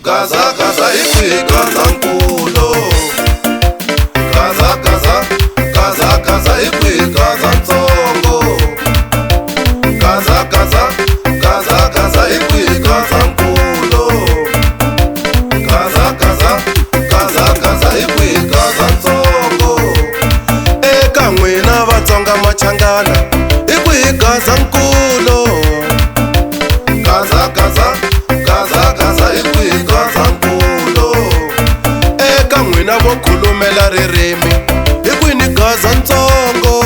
Gaza gaza ikwi Gazankulu. Gaza gaza gaza gaza ikwi Gazantsongo. Gaza gaza gaza gaza ikwi Gazankulu. Gaza gaza gaza gaza ikwi Gazantsongo. Eka n'wina Vatsonga Machangana ikwi Gazankulu. Gaza gaza gaza gaza ikwi Gazankulu. Eka n'wina vo khulumela ririmi ikwini Gazantsongo.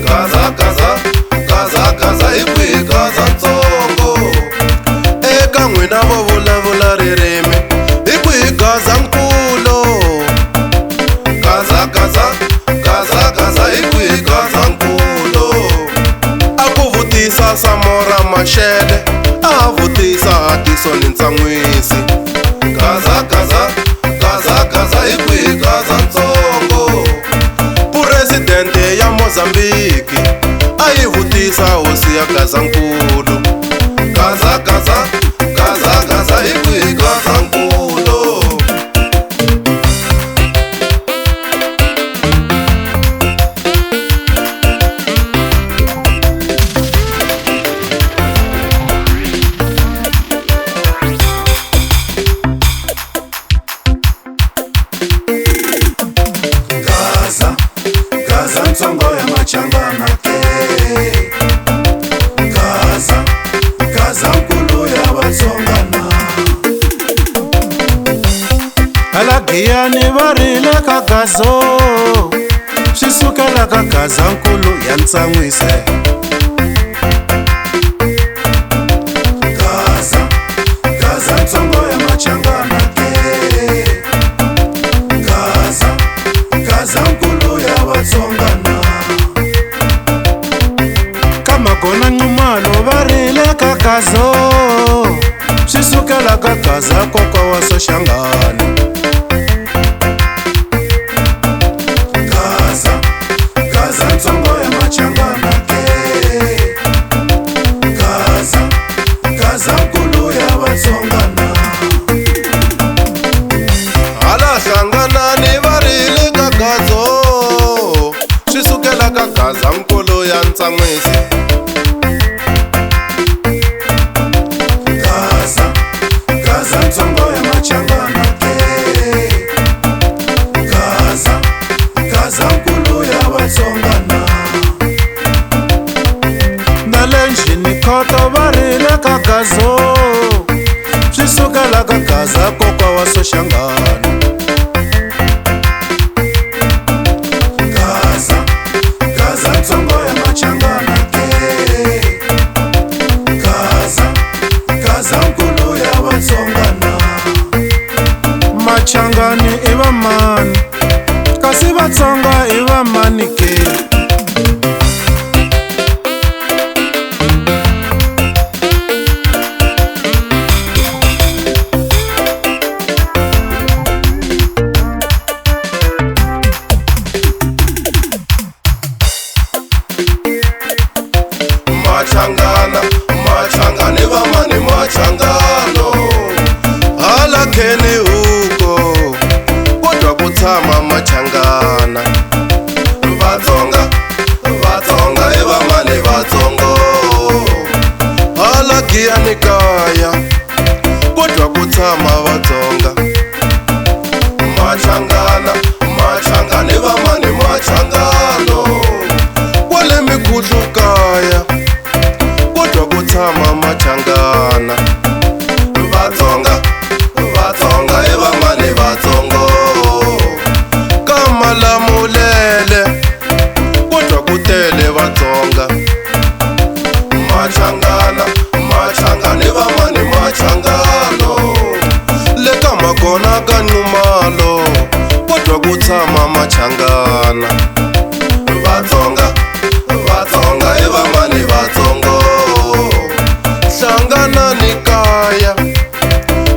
Gaza gaza gaza gaza ikwi Gazantsongo. Eka n'wina vo vulavula ririmi ikwi Gazankulu. Gaza gaza gaza gaza ikwi Gazankulu. Aku vutisa Samora Mashele, a vutisa Tisoni Ntsanwisi. Gaza gaza gaza gaza ikwi Gazantsongo. Puresidente ya Mozambiki a yi vutisa hosi ya Gazankulu. Gaza gaza gaza gaza ikwi Gazankulu. Gazantsongo ya Machangana ke. Gazankulu ya Vatsongana. Alagiyani varile ka Gazo, swi sukela ka Gazankulu ya Ntsanwise. Gazantsongo ya Machangana ke. Gazankulu ya Vatsongana. Ka Magona Nxumalo varile ka Gazo, swi sukela ka Gaza kokwa wa Soshangane. Gazantsongo ya Machangana ke. Gazankulu ya Vatsongana. Hala Hlanganani varile ka Gazo, swi sukela ka Gazankulu ya Ntsanwisi. Gazantsongo ya Machangana ke. Gazankulu ya Vatsongana. Na le Njhini Khoto varile ka Gazo, swi sukela ka Gaza kokwa wa Soshangane. Gazantsongo ya Machangana ke. Gazankulu ya Vatsongana. Machangani i vamani, kasi Vatsonga i vamani ke? Machangani vamani Machangano. Hala kheni huko kodwa ku tshama Machangana. Vatsonga i vamani Vatsongo. Hala Giyani kaya kodwa ku tshama Vatsonga. Machangani vamani Machangano. Kwale Mikhuhlu kaya kodwa ku tshama Machangana. Vatsonga i vamani Vatsongo. Ka Malamulele kodwa ku tele Vatsonga. Machangani vamani Machangano. Le ka Magona ka Nxumalo kodwa ku tshama Machangana. Vatsonga i vamani Vatsongo. Hlanganani kaya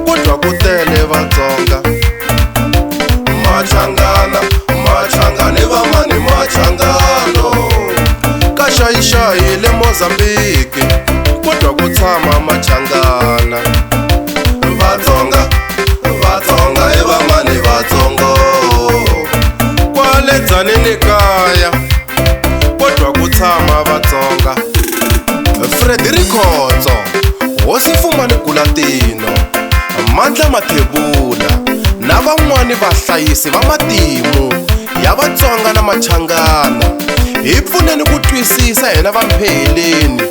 kodwa ku tele Vatsonga. Machangani vamani Machangano. Ka Xai-Xai le Mozambiki kodwa ku tshama Machangana. vatsonga vatsonga i vamani vatsongo kwale dzanini kaya kodwa ku tshama vatsonga Frederick Khotso Hosi Fumani Gulatino Mandla Mathebula na van'wani vahlayisi va matimu ya Vatsonga na Machangana hi pfuneni ku twisisa hina vampheleni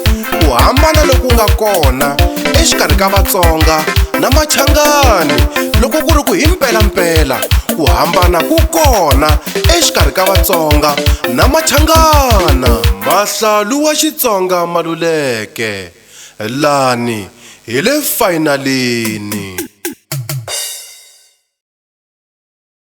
ku hambana loku nga kona exikarhi ka Vatsonga na Machangani loko ku ri ku himpela ku hambana ku kona exikarhi ka Vatsonga na Machangana. Mahlalu wa Xitsonga Maluleke lani hi le finalini.